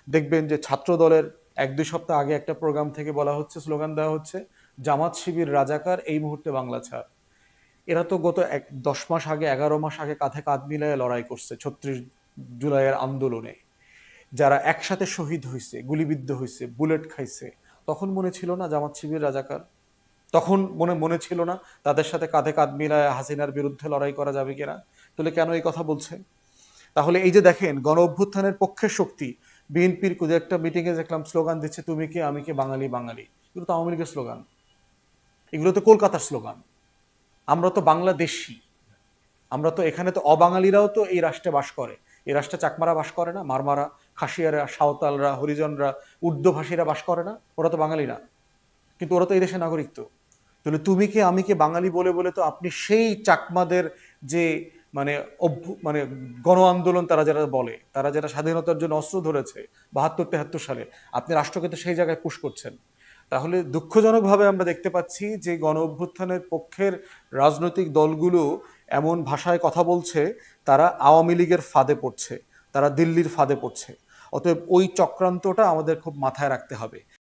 দেখবেন যে ছাত্র দলের 1-2 সপ্তাহ আগে একটা প্রোগ্রাম থেকে বলা হচ্ছে, স্লোগান দেওয়া হচ্ছে, জামাত শিবির রাজাকার, এই মুহূর্তে বাংলা ছাড়। এরা তো গত 10 মাস আগে, 11 মাস আগে কাঁধে কাঁধ মিলিয়ে লড়াই করছে 36 জুলাইয়ের আন্দোলনে। যারা একসাথে শহীদ হয়েছে, গুলিবিদ্ধ হয়েছে, বুলেট খাইছে, তখন মনে ছিল না জামাত শিবির রাজাকার? তখন মনে মনে ছিল না তাদের সাথে কাঁধে কাঁধ মিলায় হাসিনার বিরুদ্ধে লড়াই করা যাবে কিনা? তাহলে কেন এই কথা বলছে? তাহলে এই যে দেখেন, গণ অভ্যুত্থানের পক্ষের শক্তি বিএনপির একটা মিটিং এ দেখলাম স্লোগান দিচ্ছে, তুমি কে আমি কে বাঙালি বাঙালি। এগুলো তো আওয়ামী লীগের স্লোগান, এগুলো তো কলকাতার স্লোগান। আমরা তো বাংলাদেশী, আমরা তো এখানে তো অবাঙালিরাও তো এই রাষ্ট্রে বাস করে। এই রাষ্ট্রে চাকমারা বাস করে না, মারমারা, খাসিয়ারা, সাঁওতালরা, হরিজনরা, উর্দুভাষীরা বাস করে না? ওরা তো বাঙালি না, কিন্তু ওরা তো এই দেশের নাগরিক। তো তাহলে তুমি কে আমি কে বাঙালি বলে বলে তো আপনি সেই চাকমাদের যে মানে মানে গণ আন্দোলন তারা যারা বলে, তারা যারা স্বাধীনতার জন্য অস্ত্র ধরেছে 72-73 সালে, আপনি রাষ্ট্রকে তো সেই জায়গায় পুশ করছেন। তাহলে দুঃখজনকভাবে আমরা দেখতে পাচ্ছি যে গণ অভ্যুত্থানের পক্ষের রাজনৈতিক দলগুলো এমন ভাষায় কথা বলছে, তারা আওয়ামী লীগের ফাঁদে পড়ছে, তারা দিল্লির ফাঁদে পড়ছে। অতএব ওই চক্রান্তটা আমাদের খুব মাথায় রাখতে হবে।